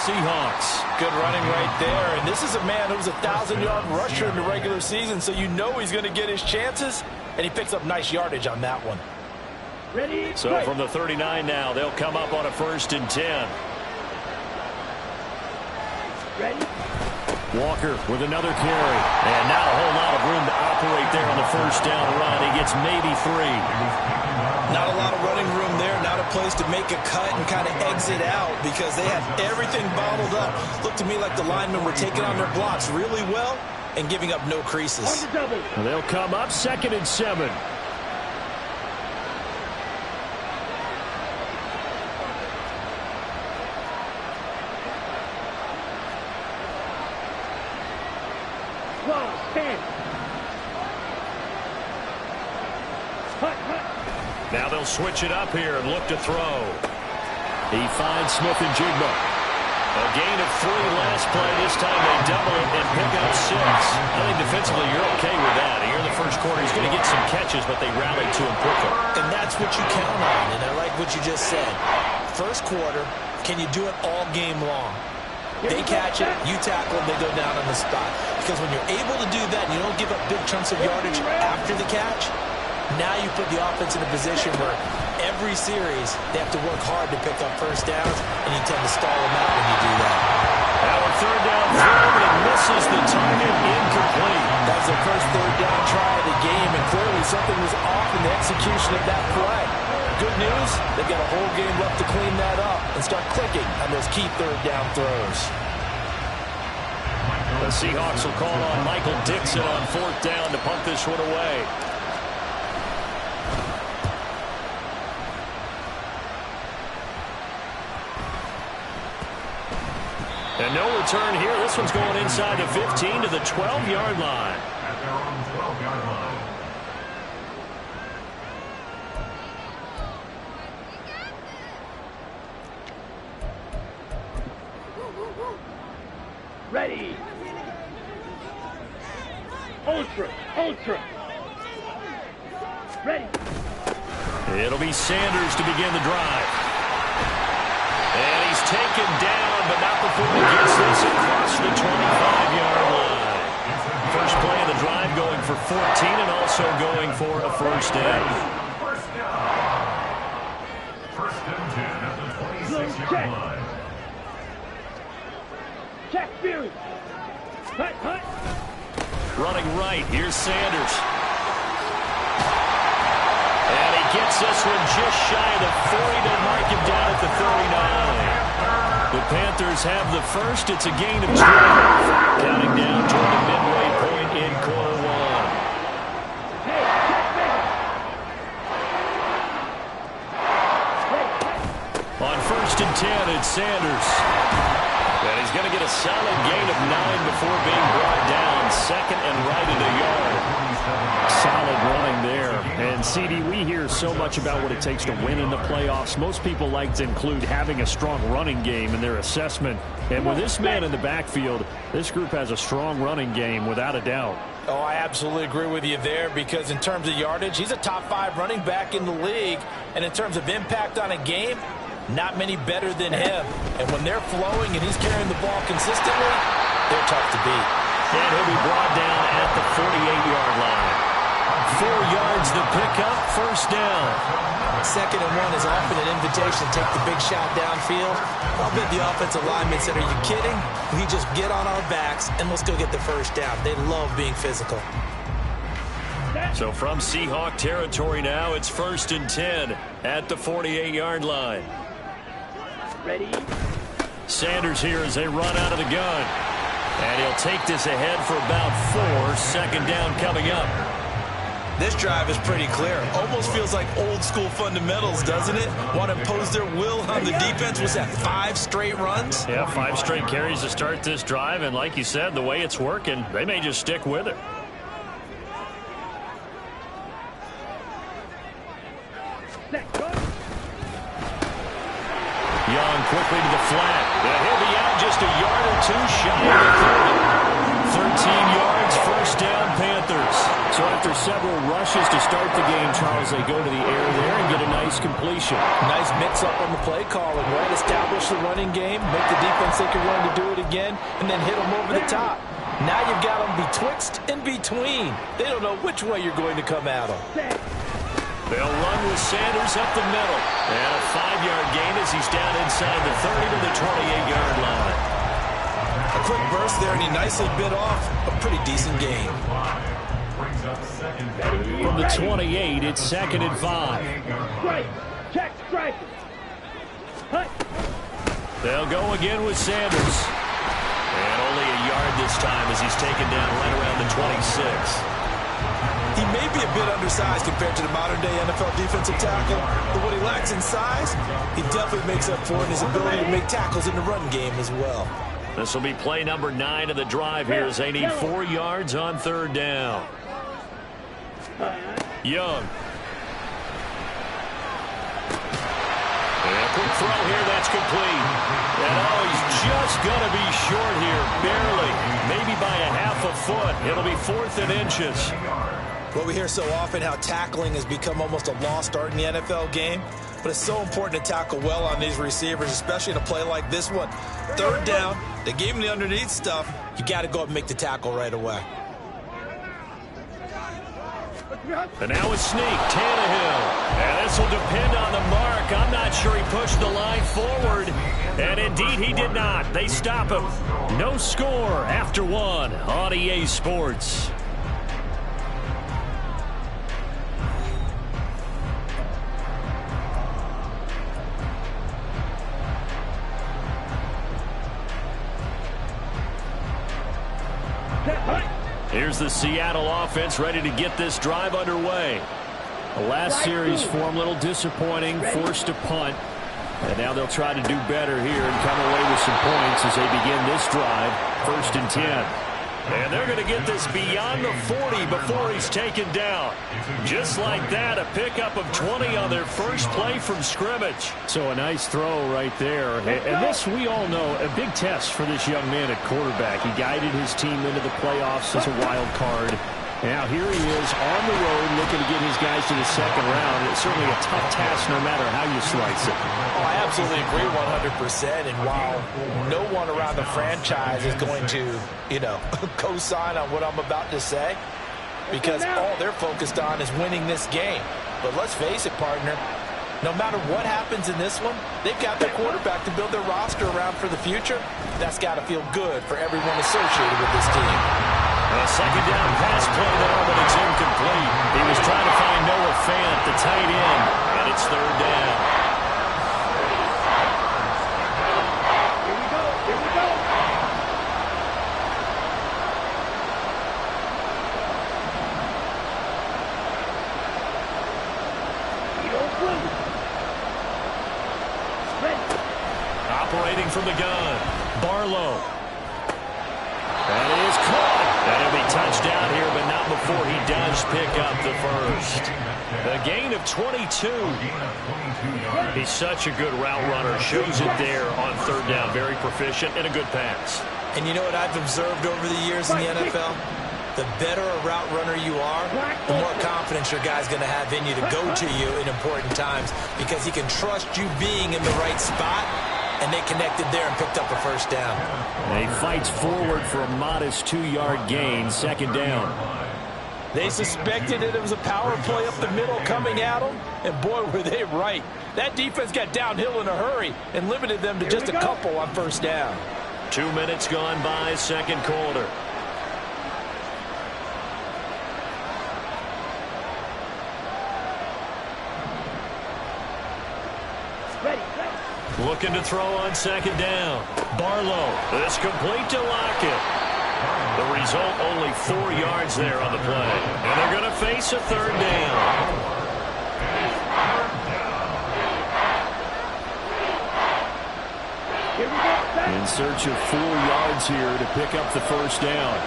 Seahawks. Good running right there. And this is a man who's a 1,000-yard rusher in the regular season, so you know he's going to get his chances, and he picks up nice yardage on that one. Ready? So from the 39 now, they'll come up on a 1st and 10. Ready? Walker with another carry. And now a whole lot of room to operate there on the 1st down run. He gets maybe 3. Not a lot of running room there. Not a place to make a cut and kind of exit out because they had everything bottled up. Looked to me like the linemen were taking on their blocks really well and giving up no creases. They'll come up 2nd and 7. Now they'll switch it up here and look to throw. He finds Smith and Jigba. A gain of 3 last play. This time they double it and pick up 6. I think defensively you're okay with that. Here in the first quarter, he's going to get some catches, but they rallied to him quickly. And that's what you count on, and I like what you just said. First quarter, can you do it all game long? They catch it, you tackle them, they go down on the spot. Because when you're able to do that and you don't give up big chunks of yardage after the catch, now you put the offense in a position where every series they have to work hard to pick up 1st downs, and you tend to stall them out when you do that. Now a 3rd down throw, but it misses the target, incomplete. That was their first 3rd down try of the game, and clearly something was off in the execution of that play. Good news, they've got a whole game left to clean that up and start clicking on those key 3rd down throws. The Seahawks will call on Michael Dixon on 4th down to punt this one away. And no return here. This one's going inside the 15 to the 12-yard line. At their own 12-yard line. Ready. Ultra. Ready. It'll be Sanders to begin the drive. And he's taken down, but not before he gets this across the 25-yard line. First play of the drive going for 14 and also going for a 1st down. First down. 1st and 10 at the 26-yard line. Check Fury. Hut. Running right, here's Sanders. And he gets this one just shy of the 40 to mark him down at the 39. The Panthers have the first. It's a gain of 12. Counting down toward the midway point in quarter 1. On 1st and 10, it's Sanders. And he's going to get a solid gain of 9 before being brought down. 2nd and right at a yard. Solid running there. And, CD, we hear so much about what it takes to win in the playoffs. Most people like to include having a strong running game in their assessment. And with this man in the backfield, this group has a strong running game without a doubt. Oh, I absolutely agree with you there because in terms of yardage, he's a top 5 running back in the league. And in terms of impact on a game, not many better than him. And when they're flowing and he's carrying the ball consistently, they're tough to beat. And he'll be brought down at the 48-yard line. 4 yards the pickup, 1st down. 2nd and 1 is often an invitation to take the big shot downfield. I'll bet the offensive linemen said, are you kidding? We just get on our backs and let's go get the 1st down. They love being physical. So from Seahawk territory now, it's 1st and 10 at the 48-yard line. Ready. Sanders here as they run out of the gun. And he'll take this ahead for about 4. 2nd down coming up. This drive is pretty clear. Almost feels like old school fundamentals, doesn't it? Want to impose their will on the defense. Was that 5 straight runs? Yeah, 5 straight carries to start this drive. And like you said, the way it's working, they may just stick with it. Young quickly to the flat. And he'll be out just a yard or 2 shy of the 30. 13 yards, 1st down Panthers. So after several rushes to start the game, Charles, they go to the air there and get a nice completion. Nice mix-up on the play calling, right? Establish the running game, make the defense think you're going to do it again, and then hit them over the top. Now you've got them betwixt and between. They don't know which way you're going to come at them. They'll run with Sanders up the middle. And a 5-yard gain as he's down inside the 30 to the 28-yard line. A quick burst there, and he nicely bit off a pretty decent gain. From the 28, it's 2nd and 5. Strike. Check strike. Hut. They'll go again with Sanders. And only a yard this time as he's taken down right around the 26. He may be a bit undersized compared to the modern-day NFL defensive tackle, but what he lacks in size, he definitely makes up for in his ability to make tackles in the run game as well. This will be play number 9 of the drive here as they need 4 yards on 3rd down. Young. And a quick throw here, that's complete. And he's just going to be short here, barely, maybe by a half a foot. It'll be 4th and inches. Well, we hear so often how tackling has become almost a lost art in the NFL game, but it's so important to tackle well on these receivers, especially in a play like this one. 3rd down, they gave him the underneath stuff. You got to go up and make the tackle right away. And now a sneak, Tannehill. And this will depend on the mark. I'm not sure he pushed the line forward. And indeed he did not. They stop him. No score after 1 on EA Sports. Here's the Seattle offense ready to get this drive underway. The last series for them a little disappointing, forced a punt. And now they'll try to do better here and come away with some points as they begin this drive. 1st and 10. And they're going to get this beyond the 40 before he's taken down. Just like that, a pickup of 20 on their first play from scrimmage. So a nice throw right there. And this, we all know, a big test for this young man at quarterback. He guided his team into the playoffs as a wild card. Now here he is on the road looking to get his guys to the 2nd round. It's certainly a tough task no matter how you slice it. Oh, I absolutely agree 100%. And while no one around the franchise is going to, co-sign on what I'm about to say, because all they're focused on is winning this game. But let's face it, partner, no matter what happens in this one, they've got their quarterback to build their roster around for the future. That's got to feel good for everyone associated with this team. A 2nd down pass play there, but it's incomplete. He was trying to find Noah Fant, the tight end, and it's 3rd down. Here we go. Here we go. You don't swing. Ready. Operating from the gun, Barlow. That is caught. That'll be touchdown here, but not before he does pick up the first. A gain of 22. He's such a good route runner. Shows it there on 3rd down. Very proficient and a good pass. And you know what I've observed over the years in the NFL? The better a route runner you are, the more confidence your guy's going to have in you to go to you in important times because he can trust you being in the right spot. And they connected there and picked up a first down. And he fights forward for a modest 2-yard gain, 2nd down. They suspected it was a power play up the middle coming at them, and boy, were they right. That defense got downhill in a hurry and limited them to just a couple on 1st down. 2 minutes gone by, 2nd quarter. Looking to throw on 2nd down. Barlow. This complete to Lockett. The result, only 4 yards there on the play. And they're going to face a 3rd down. Here we go. In search of 4 yards here to pick up the first down.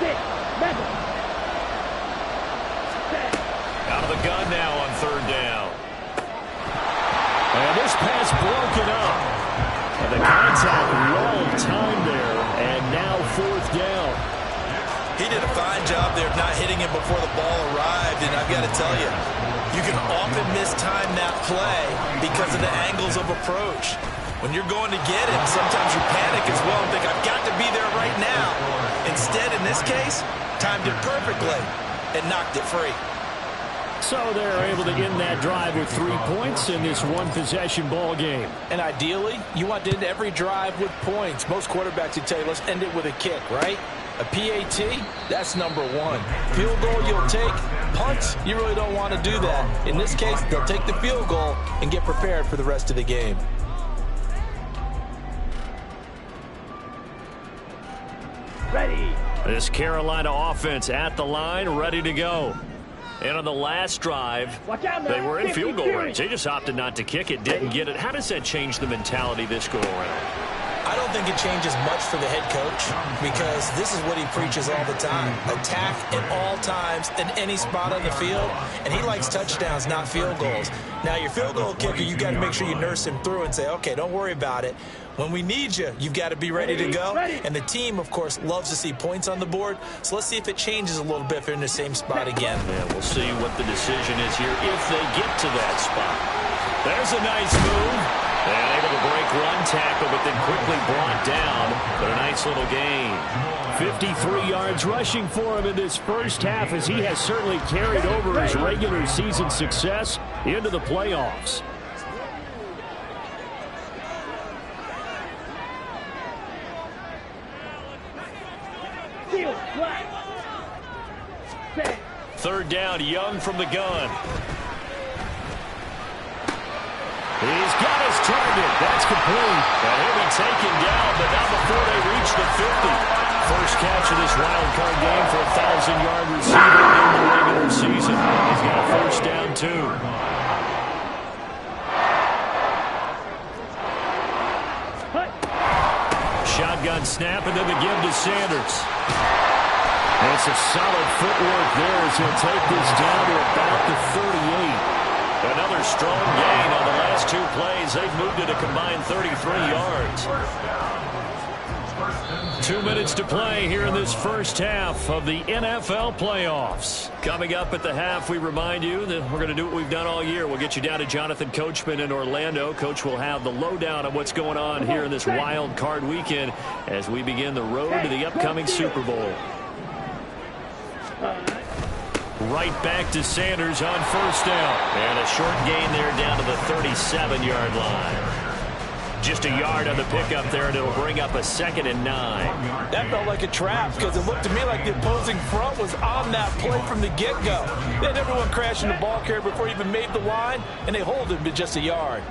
6, 7. Out of the gun now on 3rd down. And this pass broken up. And the contact long time there. And now 4th down. He did a fine job there of not hitting him before the ball arrived, and I've got to tell you, you can often mistime that play because of the angles of approach. When you're going to get him, sometimes you panic as well and think, I've got to be there right now. Instead, in this case, timed it perfectly and knocked it free. So they're able to end that drive with 3 points in this one-possession ball game. And ideally, you want to end every drive with points. Most quarterbacks would tell you, let's end it with a kick, right? A PAT, that's number one. Field goal you'll take. Punts, you really don't want to do that. In this case, they'll take the field goal and get prepared for the rest of the game. Ready. This Carolina offense at the line, ready to go. And on the last drive, Watch out now. they were in field goal 50-50. range. They just opted not to kick it, didn't get it. How does that change the mentality this go around? I don't think it changes much for the head coach because this is what he preaches all the time. Attack at all times in any spot on the field, and he likes touchdowns, not field goals. Now, your field goal kicker, you got to make sure you nurse him through and say, okay, don't worry about it. When we need you, you've got to be ready to go. And the team, of course, loves to see points on the board. So let's see if it changes a little bit if they're in the same spot again. Yeah, we'll see what the decision is here if they get to that spot. There's a nice move. And able to break run tackle, but then quickly brought down. But a nice little gain. 53 yards rushing for him in this first half as he has certainly carried over his regular season success into the playoffs. Field flat. Set. Third down, Young from the gun. He's got his target. That's complete. And he'll be taken down, but not before they reach the 50. First catch of this wild card game for a 1,000-yard receiver in the regular season. He's got a first down, too. Shotgun snap, and then the give to Sanders. And it's a solid footwork there as he'll take this down to about the 38. Another strong gain on the last 2 plays. They've moved it a combined 33 yards. 2 minutes to play here in this first half of the NFL playoffs. Coming up at the half, we remind you that we're going to do what we've done all year. We'll get you down to Jonathan Coachman in Orlando. Coach will have the lowdown on what's going on here in this wild card weekend as we begin the road to the upcoming Super Bowl. Right back to Sanders on first down. And a short gain there down to the 37-yard line. Just a yard on the pickup there, and it'll bring up a 2nd and 9. That felt like a trap because it looked to me like the opposing front was on that play from the get-go. They had everyone crashing the ball carrier before he even made the line, and they hold him to just a yard.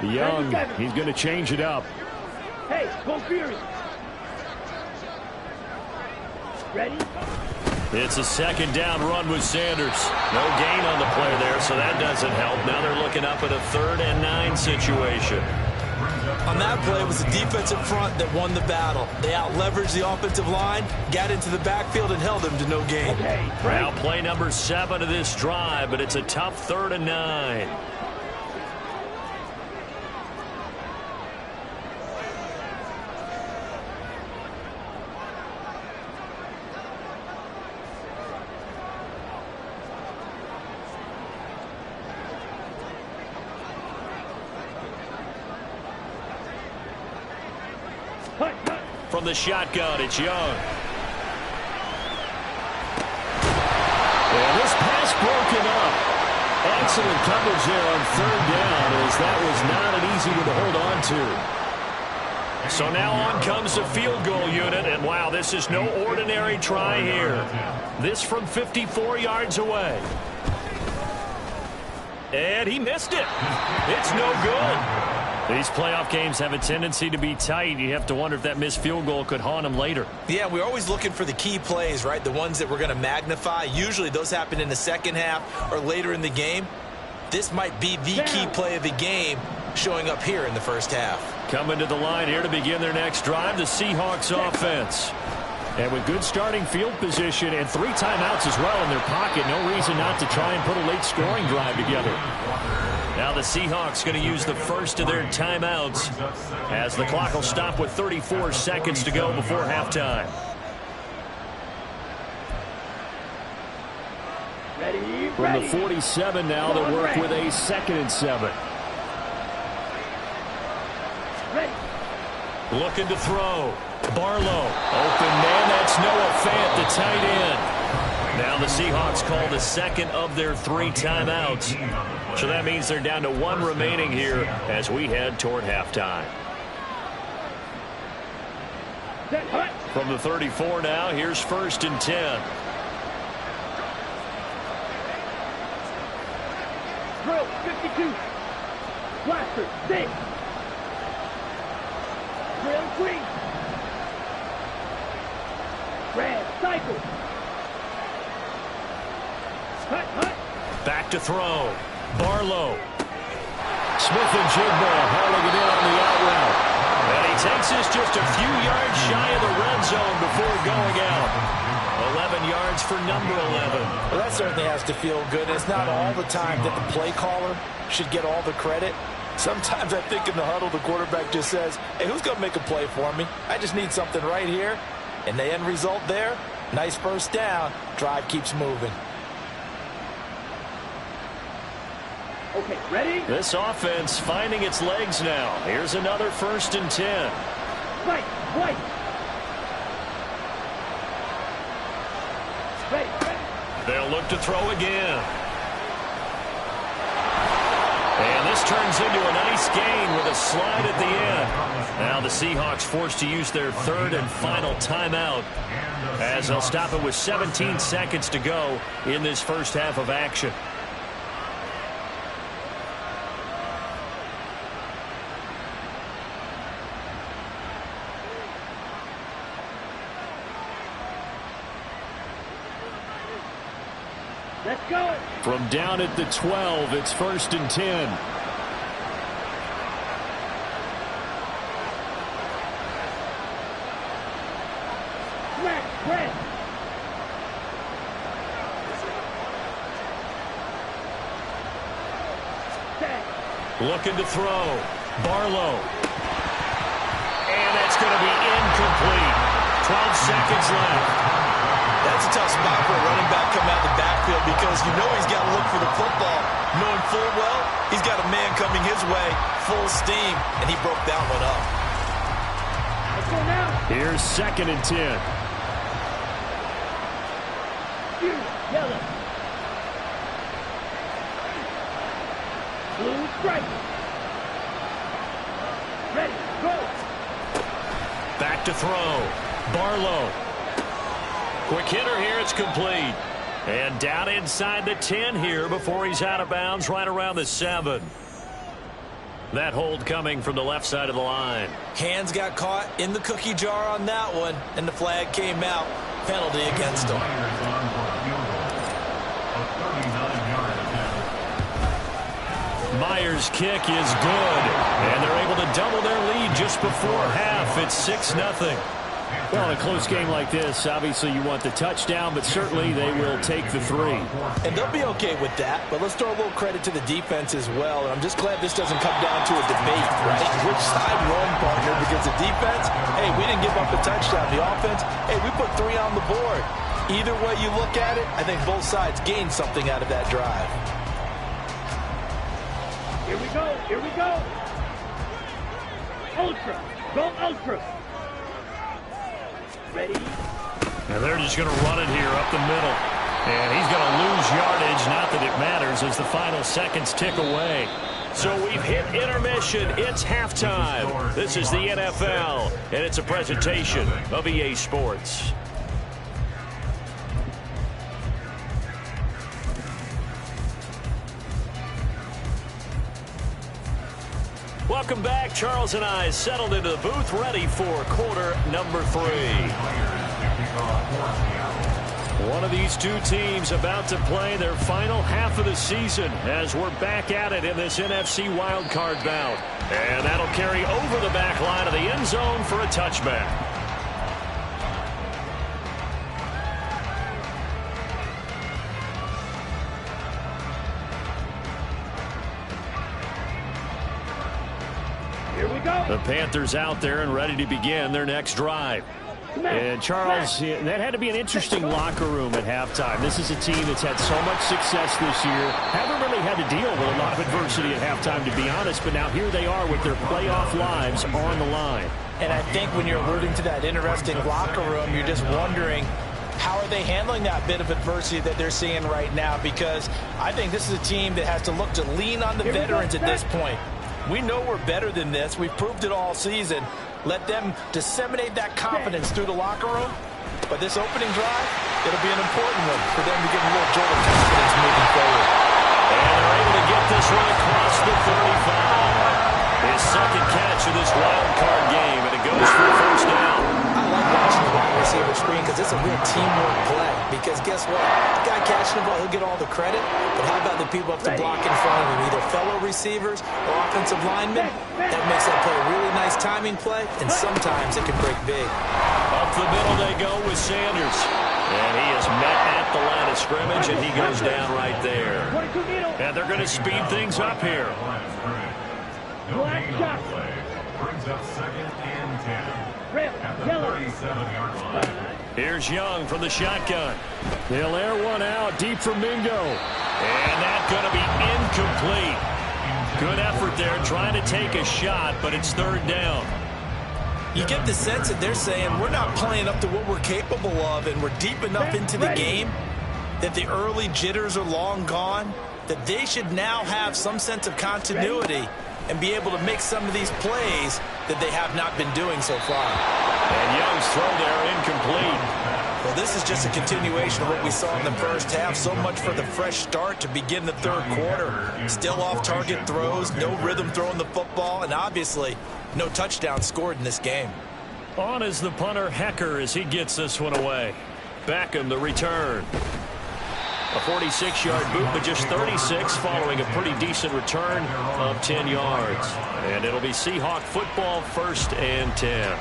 Young, he's going to change it up. Hey, go Fury. Ready? It's a 2nd down run with Sanders. No gain on the play there, so that doesn't help. Now they're looking up at a 3rd and 9 situation. On that play, it was the defensive front that won the battle. They out-leveraged the offensive line, got into the backfield, and held them to no gain. Okay, Now play number 7 of this drive, but it's a tough 3rd and 9. From the shotgun, it's Young. And this pass broken up. Excellent coverage there on 3rd down as that was not an easy one to hold on to. So now on comes the field goal unit, and wow, this is no ordinary try here. This from 54 yards away. And he missed it. It's no good. These playoff games have a tendency to be tight. You have to wonder if that missed field goal could haunt him later. Yeah, we're always looking for the key plays, right? The ones that we're going to magnify. Usually those happen in the second half or later in the game. This might be the key play of the game showing up here in the first half. Coming to the line here to begin their next drive, the Seahawks offense. And with good starting field position and 3 timeouts as well in their pocket, no reason not to try and put a late scoring drive together. Now the Seahawks going to use the first of their timeouts as the clock will stop with 34 seconds to go before halftime. From the 47 now, they'll work with a 2nd and 7. Looking to throw. Barlow. Open man. That's Noah Fant, the tight end. Now the Seahawks call the second of their 3 timeouts. So that means they're down to 1 remaining here as we head toward halftime. From the 34 now, here's 1st and 10. Drill 52. Blaster 6. Drill 3. Red cycle. Hut. Back to throw. Barlow. Smith and Jigba hauling it in on the out route. And he takes this just a few yards shy of the red zone before going out. 11 yards for number 11. Well, that certainly has to feel good. It's not all the time that the play caller should get all the credit. Sometimes I think in the huddle, the quarterback just says, hey, who's going to make a play for me? I just need something right here. And the end result there, nice first down. Drive keeps moving. Okay, ready? This offense finding its legs now. Here's another 1st and 10. White. Ready. They'll look to throw again. And this turns into a nice gain with a slide at the end. Now the Seahawks forced to use their 3rd and final timeout as they'll stop it with 17 seconds to go in this first half of action. Let's go. From down at the 12, it's 1st and 10. Red. Looking to throw. Barlow. And that's going to be incomplete. 12 seconds left. That's a tough spot for a running back coming out of the backfield because you know he's got to look for the football, knowing full well he's got a man coming his way, full steam, and he broke that one up. Let's go now. Here's 2nd and 10. Yellow. Blue stripe. Ready, go. Back to throw. Barlow. Quick hitter here, it's complete. And down inside the 10 here before he's out of bounds right around the 7. That hold coming from the left side of the line. Hands got caught in the cookie jar on that one, and the flag came out. Penalty against him. Myers' kick is good, and they're able to double their lead just before half. It's 6-0. Well, in a close game like this, obviously you want the touchdown, but certainly they will take the 3. And they'll be okay with that, but let's throw a little credit to the defense as well. And I'm just glad this doesn't come down to a debate, right? Which side won, partner? Because the defense, hey, we didn't give up a touchdown. The offense, hey, we put 3 on the board. Either way you look at it, I think both sides gained something out of that drive. Here we go. Ultra. Go ultra. Ready? And they're just going to run it here up the middle. And he's going to lose yardage. Not that it matters as the final seconds tick away. So we've hit intermission. It's halftime. This is the NFL, and it's a presentation of EA Sports. Welcome back. Charles and I settled into the booth, ready for quarter number 3. One of these two teams about to play their final half of the season as we're back at it in this NFC wildcard bout. And that'll carry over the back line of the end zone for a touchback. The Panthers out there and ready to begin their next drive. And Charles, that had to be an interesting locker room at halftime. This is a team that's had so much success this year. Haven't really had to deal with a lot of adversity at halftime, to be honest. But now here they are with their playoff lives on the line. And I think when you're alluding to that interesting locker room, you're just wondering, how are they handling that bit of adversity that they're seeing right now? Because I think this is a team that has to look to lean on the veterans at this point. We know we're better than this. We've proved it all season. Let them disseminate that confidence through the locker room. But this opening drive, it'll be an important one for them to get a little jolt of confidence moving forward. And they're able to get this one across the 35. His second catch of this wild card game, and it goes for a first down. I like watching the wide receiver screen because it's a real teamwork play. Because guess what? The guy catching the ball, he'll get all the credit. But how about the people up to block in front of him, either fellow receivers or offensive linemen? That makes that play a really nice timing play, and sometimes it can break big. Up the middle they go with Sanders. And he is met at the line of scrimmage, and he goes down right there. And they're going to speed things up here. Black shot. Brings up 2nd and 10. At the 37-yard line. Here's Young from the shotgun. They'll air one out deep for Mingo. And that's going to be incomplete. Good effort there trying to take a shot, but it's 3rd down. You get the sense that they're saying we're not playing up to what we're capable of, and we're deep enough into the game that the early jitters are long gone, that they should now have some sense of continuity and be able to make some of these plays that they have not been doing so far. And Young's throw there incomplete. Well, this is just a continuation of what we saw in the first half. So much for the fresh start to begin the 3rd quarter. Still off-target throws, no rhythm throwing the football, and obviously no touchdown scored in this game. On is the punter, Hecker, as he gets this one away. Beckham the return. A 46-yard boot, but just 36 following a pretty decent return of 10 yards. And it'll be Seahawk football, 1st and 10.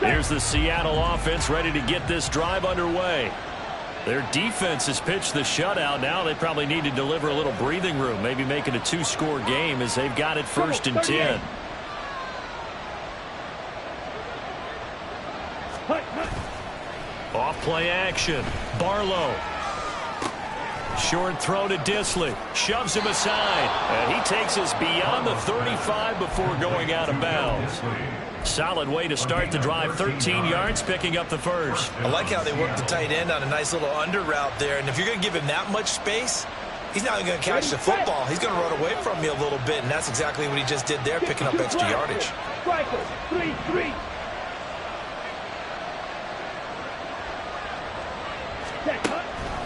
Here's the Seattle offense ready to get this drive underway. Their defense has pitched the shutout. Now they probably need to deliver a little breathing room, maybe make it a 2-score game as they've got it 1st and 10. Off play action. Barlow. Short throw to Disley. Shoves him aside. And he takes us beyond the 35 before going out of bounds. Solid way to start the drive. 13 yards, picking up the 1st. I like how they work the tight end on a nice little under route there. And if you're going to give him that much space, he's not going to catch the football. He's going to run away from you a little bit. And that's exactly what he just did there, picking up extra yardage. Striker, 3-3.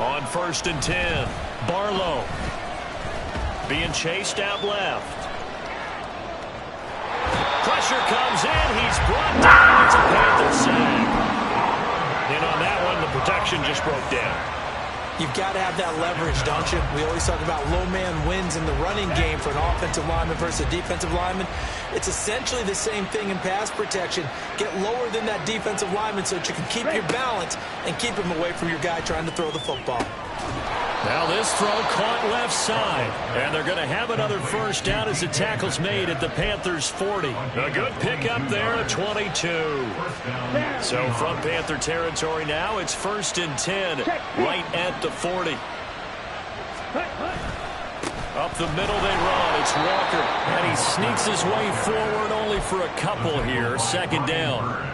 On 1st and 10, Barlow being chased out left. Pressure comes in. He's brought down. It's a Panther sack. And on that one, the protection just broke down. You've got to have that leverage, don't you? We always talk about low man wins in the running game for an offensive lineman versus a defensive lineman. It's essentially the same thing in pass protection. Get lower than that defensive lineman so that you can keep your balance and keep him away from your guy trying to throw the football. Now this throw caught left side. And they're going to have another 1st down as the tackle's made at the Panthers' 40. A good pickup there at 22. So from Panther territory now, it's 1st and 10 right at the 40. Up the middle they run. It's Walker. And he sneaks his way forward only for a couple here. 2nd down.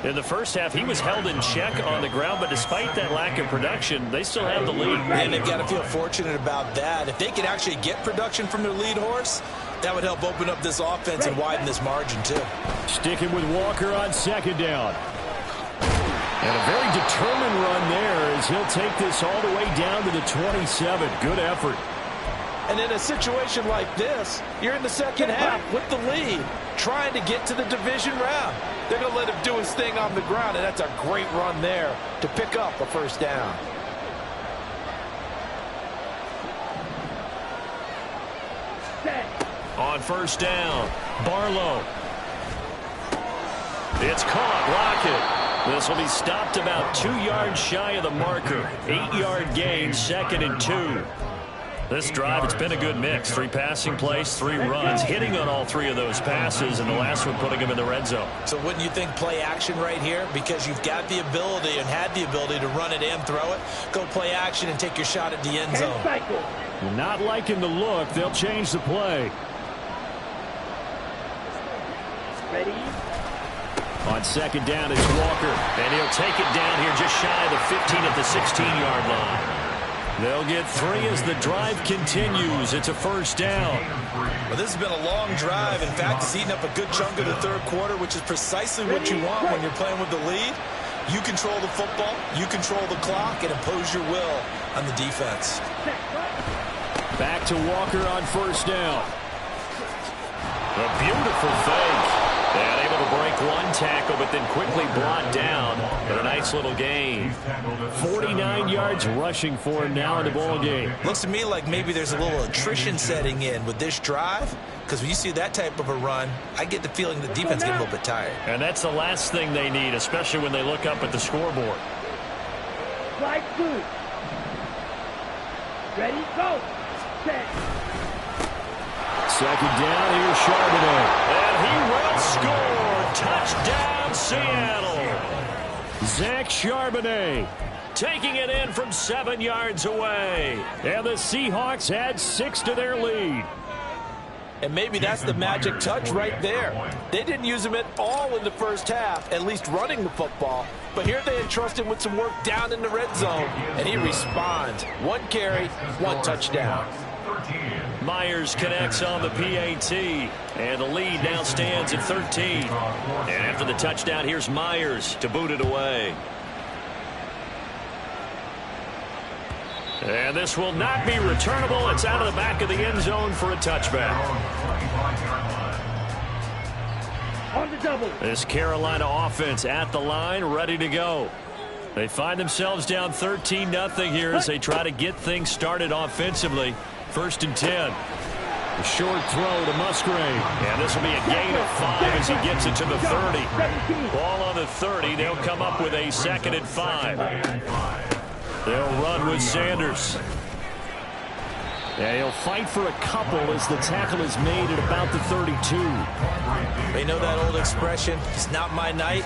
In the first half, he was held in check on the ground, but despite that lack of production, they still have the lead. And they've got to feel fortunate about that. If they could actually get production from their lead horse, that would help open up this offense and widen this margin, too. Sticking with Walker on 2nd down. And a very determined run there as he'll take this all the way down to the 27. Good effort. And in a situation like this, you're in the second half with the lead, trying to get to the division round. They're going to let him do his thing on the ground, and that's a great run there to pick up a 1st down. On 1st down, Barlow. It's caught. Lockett. This will be stopped about 2 yards shy of the marker. 8-yard gain, 2nd and 2. This drive, it's been a good mix. 3 passing plays, 3 runs, hitting on all 3 of those passes, and the last one putting him in the red zone. So wouldn't you think play action right here? Because you've got the ability and had the ability to run it and throw it. Go play action and take your shot at the end zone. You're not liking the look. They'll change the play. Ready? On second down, it's Walker. And he'll take it down here just shy of the 15 at the 16-yard line. They'll get 3 as the drive continues. It's a first down. Well, this has been a long drive. In fact, it's eaten up a good chunk of the third quarter, which is precisely what you want when you're playing with the lead. You control the football, you control the clock, and impose your will on the defense. Back to Walker on first down. A beautiful fake. And able to break 1 tackle, but then quickly brought down. But a nice little gain. 49 yards rushing for him now in the ball game. Looks to me like maybe there's a little attrition setting in with this drive. Because when you see that type of a run, I get the feeling the defense gets a little bit tired. And that's the last thing they need, especially when they look up at the scoreboard. Slide 2. Ready, go. Set. Second down, here's Charbonnet. And he will score. Touchdown, Seattle. Zach Charbonnet taking it in from 7 yards away. And the Seahawks add 6 to their lead. And maybe that's the magic touch right there. They didn't use him at all in the first half, at least running the football. But here they entrust him with some work down in the red zone, and he responds. 1 carry, 1 touchdown. Myers connects on the PAT, and the lead now stands at 13. And after the touchdown, here's Myers to boot it away. And this will not be returnable. It's out of the back of the end zone for a touchback. On the double. This Carolina offense at the line, ready to go. They find themselves down 13-0 here as they try to get things started offensively. 1st and 10. A short throw to Musgrave. And this will be a gain of 5 as he gets it to the 30. Ball on the 30. They'll come up with a 2nd and 5. They'll run with Sanders. Yeah, he'll fight for a couple as the tackle is made at about the 32. They know that old expression, it's not my night.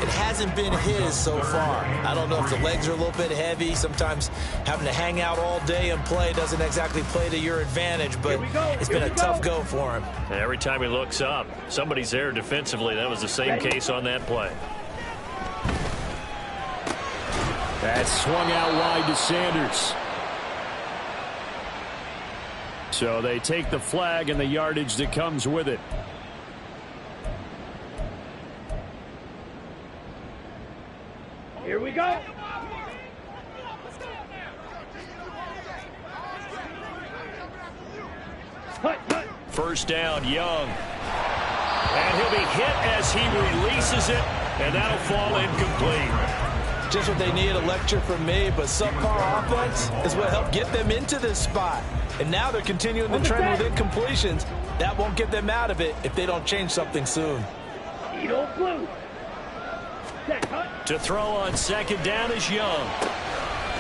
It hasn't been his so far. I don't know if the legs are a little bit heavy. Sometimes having to hang out all day and play doesn't exactly play to your advantage, but it's been a tough go for him. Every time he looks up, somebody's there defensively. That was the same case on that play. That's swung out wide to Sanders. So they take the flag and the yardage that comes with it. Here we go. First down, Young. And he'll be hit as he releases it, and that'll fall incomplete. Just what they need, a lecture from me, but subpar offense is what helped get them into this spot. And now they're continuing the trend with incompletions. That won't get them out of it if they don't change something soon. Eagle blue. To throw on 2nd down is Young.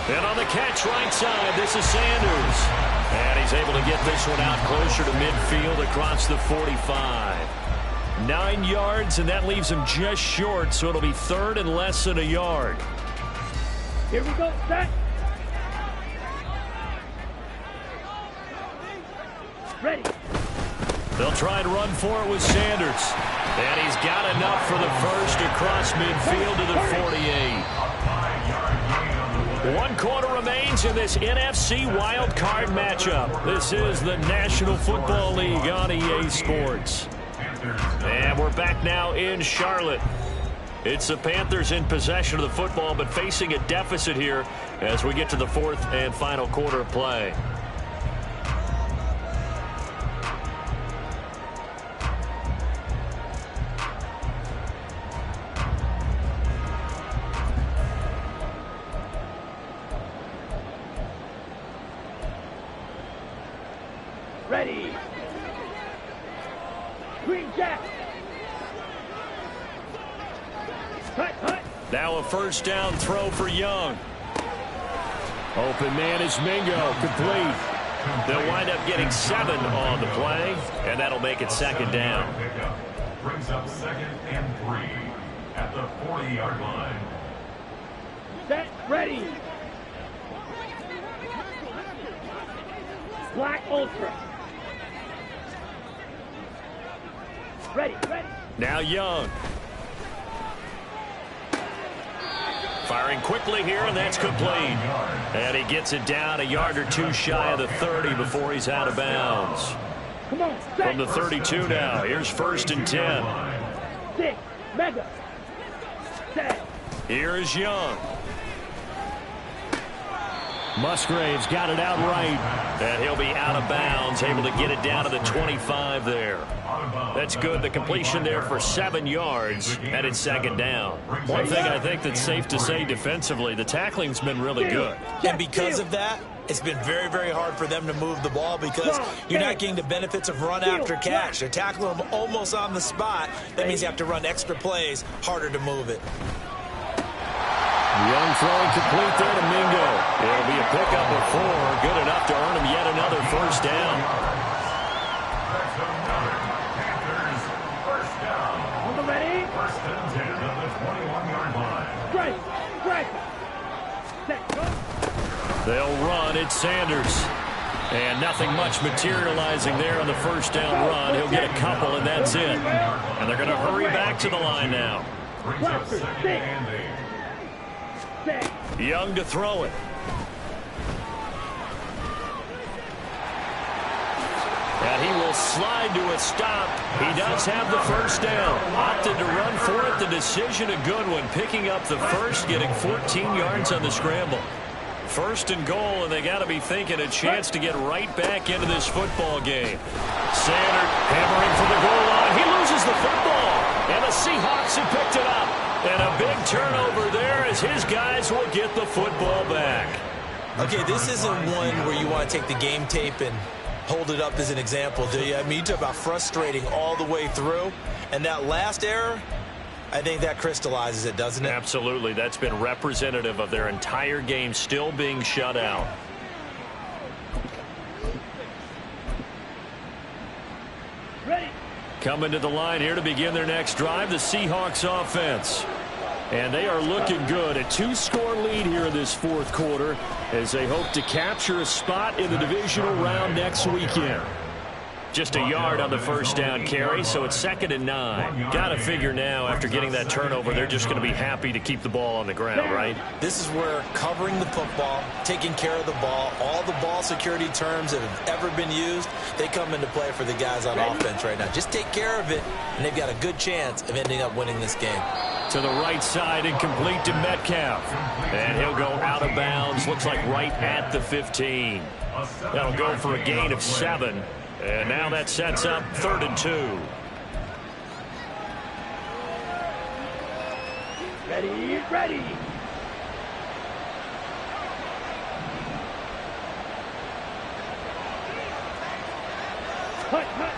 And on the catch right side, this is Sanders. And he's able to get this one out closer to midfield across the 45. 9 yards, and that leaves him just short, so it'll be 3rd and less than a yard. Here we go, set. Ready. They'll try and run for it with Sanders. And he's got enough for the first across midfield to the 48. 1 quarter remains in this NFC wild card matchup. This is the National Football League on EA Sports. And we're back now in Charlotte. It's the Panthers in possession of the football, but facing a deficit here as we get to the 4th and final quarter of play. Ready. Green Jack. Now a first down throw for Young. Open man is Mingo, complete. They'll wind up getting 7 on the play, and that'll make it second down. Brings up 2nd and 3 at the 40-yard line. Set, ready. Black Ultra. Ready, ready. Now Young. Firing quickly here, and that's complete. And he gets it down a yard or two shy of the 30 before he's out of bounds. Come on, From the 32 now, here's 1st and 10. 6, mega. Set. Here is Young. Musgrave's got it out right. And he'll be out of bounds, able to get it down to the 25 there. That's good. The completion there for 7 yards, and it's second down. One thing I think that's safe to say defensively, the tackling's been really good. And because of that, it's been very, very hard for them to move the ball because you're not getting the benefits of run after catch. They're tackling them almost on the spot. That means you have to run extra plays, harder to move it. Young throwing complete there to Mingo. It'll be a pickup of 4, good enough to earn him yet another first down. That's another Panthers first down. On the ready. 1st and 10 at the 21-yard line. Strike, strike. Set, go. They'll run. It's Sanders. And nothing much materializing there on the first down run. He'll get a couple, and that's it. And they're going to hurry back to the line now. Brings up 2nd and 8. Set. Young to throw it. And he will slide to a stop. He does have the first down. Opted to run for it. The decision a good one. Picking up the first, getting 14 yards on the scramble. 1st and goal, and they got to be thinking a chance to get right back into this football game. Sanders hammering for the goal line. He loses the football, and the Seahawks have picked it up. And a big turnover there as his guys will get the football back. Okay, this isn't one where you want to take the game tape and hold it up as an example, do you? I mean, you talk about frustrating all the way through. And that last error, I think that crystallizes it, doesn't it? Absolutely. That's been representative of their entire game still being shut out. Ready. Coming to the line here to begin their next drive, the Seahawks offense. And they are looking good. A 2-score lead here in this 4th quarter as they hope to capture a spot in the divisional round next weekend. Just a yard on the first down carry, so it's 2nd and 9. Got to figure now, after getting that turnover, they're just going to be happy to keep the ball on the ground, right? This is where covering the football, taking care of the ball, all the ball security terms that have ever been used, they come into play for the guys on offense right now. Just take care of it, and they've got a good chance of ending up winning this game. To the right side and complete to Metcalf. And he'll go out of bounds, looks like right at the 15. That'll go for a gain of 7. And now that sets up 3rd and 2. Ready, ready. Hut, hut.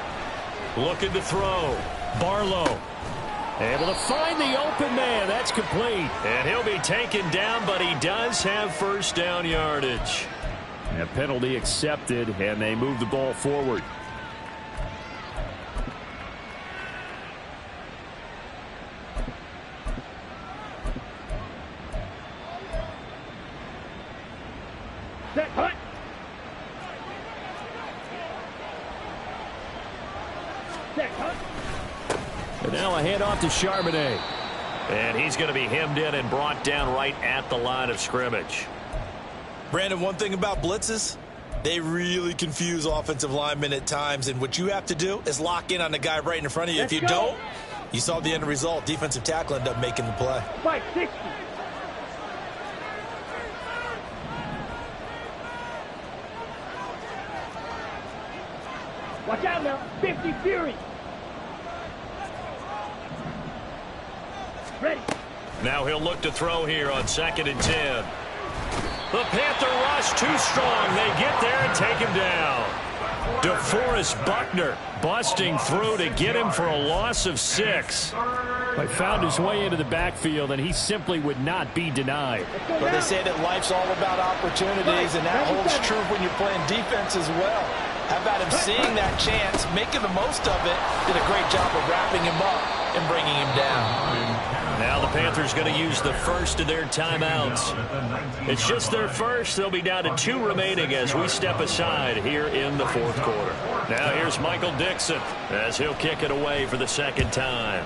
Looking to throw. Barlow. Able to find the open man. That's complete. And he'll be taken down, but he does have first down yardage. A penalty accepted, and they move the ball forward. Set, hut. Set, hut. And now a handoff to Charbonnet. And he's going to be hemmed in and brought down right at the line of scrimmage. Brandon, one thing about blitzes, they really confuse offensive linemen at times, and what you have to do is lock in on the guy right in front of you. If you don't, you saw the end result. Defensive tackle ended up making the play. 560. Watch out now. 50 Fury. Ready. Now he'll look to throw here on 2nd and 10. The Panther rush too strong. They get there and take him down. DeForest Buckner busting through to get him for a loss of 6. He found his way into the backfield, and he simply would not be denied. Well, they say that life's all about opportunities, and that holds true when you're playing defense as well. How about him seeing that chance, making the most of it, did a great job of wrapping him up and bringing him down. Now the Panthers going to use the first of their timeouts. It's just their first. They'll be down to 2 remaining as we step aside here in the fourth quarter. Now here's Michael Dixon as he'll kick it away for the second time.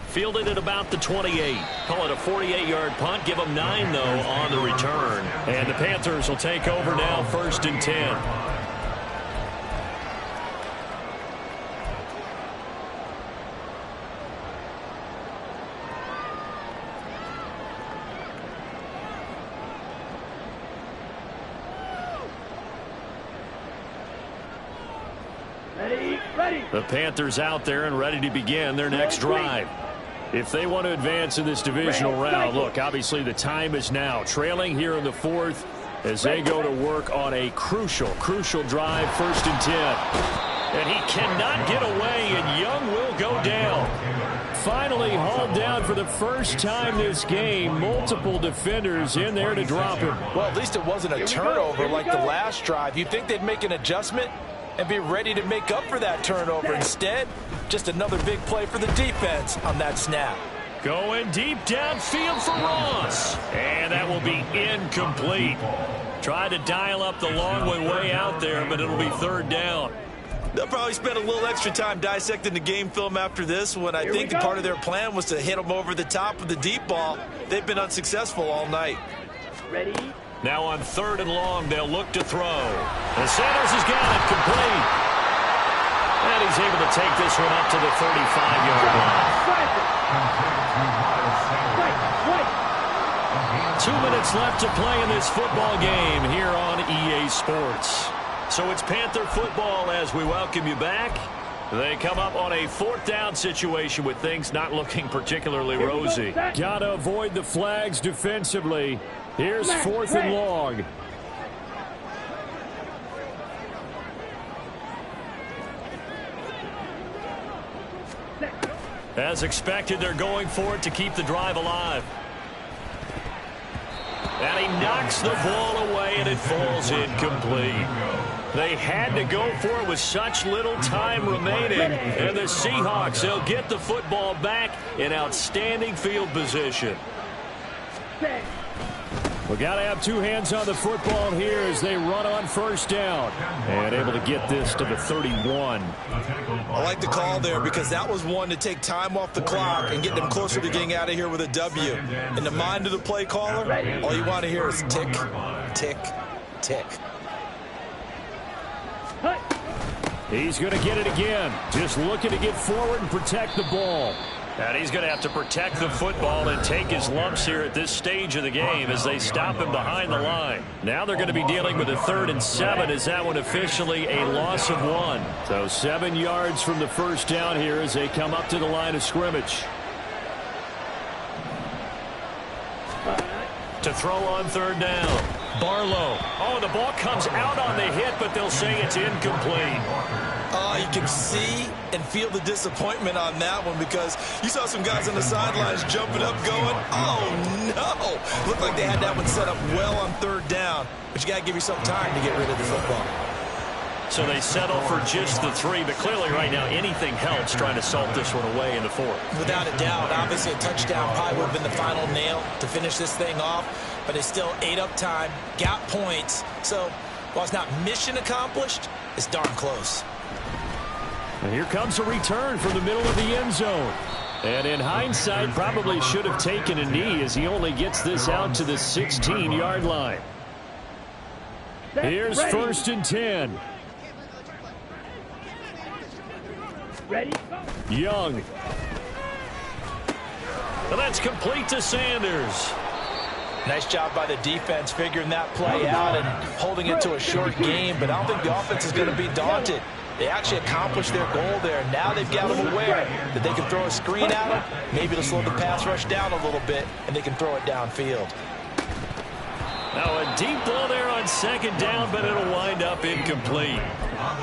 Fielded at about the 28. Call it a 48-yard punt. Give them 9, though, on the return. And the Panthers will take over now, 1st and 10. The Panthers out there and ready to begin their next drive. If they want to advance in this divisional round, look, obviously the time is now. Trailing here in the 4th as they go to work on a crucial drive, 1st and 10. And he cannot get away, and Young will go down. Finally hauled down for the first time this game. Multiple defenders in there to drop him. Well, at least it wasn't a turnover like the last drive. You'd think they'd make an adjustment and be ready to make up for that turnover. Instead, just another big play for the defense on that snap. Going deep downfield for Ross. And that will be incomplete. Tried to dial up the long way out there, but it'll be 3rd down. They'll probably spend a little extra time dissecting the game film after this one. I think part of their plan was to hit them over the top with the deep ball. They've been unsuccessful all night. Ready? Now on 3rd and long, they'll look to throw. And Sanders has got it complete. And he's able to take this one up to the 35-yard line. 2 minutes left to play in this football game here on EA Sports. So it's Panther football as we welcome you back. They come up on a 4th down situation with things not looking particularly rosy. Gotta avoid the flags defensively. Here's 4th and long. As expected, they're going for it to keep the drive alive. And he knocks the ball away, and it falls incomplete. They had to go for it with such little time remaining. And the Seahawks, they'll get the football back in outstanding field position. We got to have 2 hands on the football here as they run on 1st down. And able to get this to the 31. I like the call there because that was one to take time off the clock and get them closer to getting out of here with a W. In the mind of the play caller, all you want to hear is tick, tick, tick. He's going to get it again. Just looking to get forward and protect the ball. And he's going to have to protect the football and take his lumps here at this stage of the game as they stop him behind the line. Now they're going to be dealing with a 3rd and 7 as that one officially a loss of 1. So 7 yards from the 1st down here as they come up to the line of scrimmage. To throw on 3rd down. Barlow. Oh, the ball comes out on the hit, but they'll say it's incomplete. You can see and feel the disappointment on that one because you saw some guys on the sidelines jumping up going, oh, no. Looked like they had that one set up well on 3rd down, but you got to give yourself time to get rid of the football. So they settle for just the 3, but clearly right now anything helps trying to salt this one away in the 4th. Without a doubt, obviously a touchdown probably would have been the final nail to finish this thing off, but they still ate up time, got points. So while it's not mission accomplished, it's darn close. And here comes a return from the middle of the end zone. And in hindsight, probably should have taken a knee as he only gets this out to the 16-yard line. Here's 1st and 10. Ready? Young. And that's complete to Sanders. Nice job by the defense figuring that play out and holding it to a short game, but I don't think the offense is going to be daunted. They actually accomplished their goal there. Now they've got them aware that they can throw a screen at them. Maybe to slow the pass rush down a little bit, and they can throw it downfield. Now a deep ball there on second down, but it'll wind up incomplete.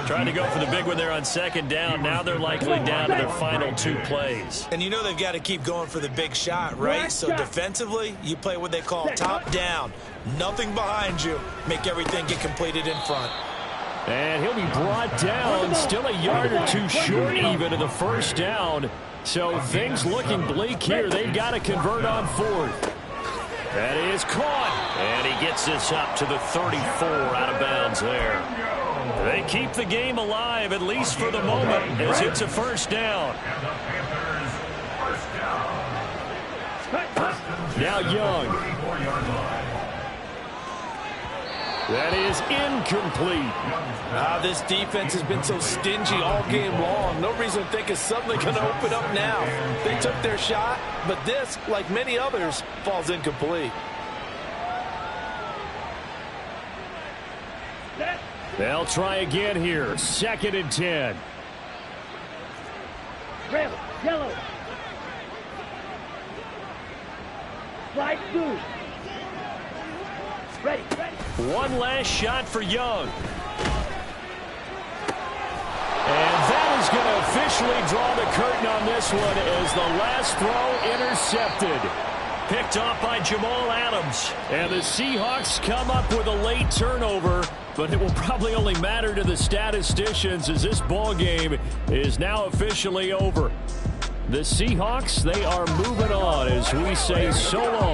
Trying to go for the big one there on second down. Now they're likely down to their final 2 plays. And you know they've got to keep going for the big shot, right? So defensively, you play what they call top down. Nothing behind you. Make everything get completed in front. And he'll be brought down, still a yard or 2 short even of the first down. So things looking bleak here. They've got to convert on 4th. That is caught. And he gets this up to the 34 out of bounds there. They keep the game alive, at least for the moment, as it's a first down. Now Young. That is incomplete. This defense has been so stingy all game long. No reason to think it's suddenly going to open up now. They took their shot, but this, like many others, falls incomplete. They'll try again here. 2nd and 10. Red, yellow. Slide through. Ready. One last shot for Young. And that is going to officially draw the curtain on this one as the last throw intercepted. Picked off by Jamal Adams. And the Seahawks come up with a late turnover, but it will probably only matter to the statisticians as this ball game is now officially over. The Seahawks, they are moving on as we say so long.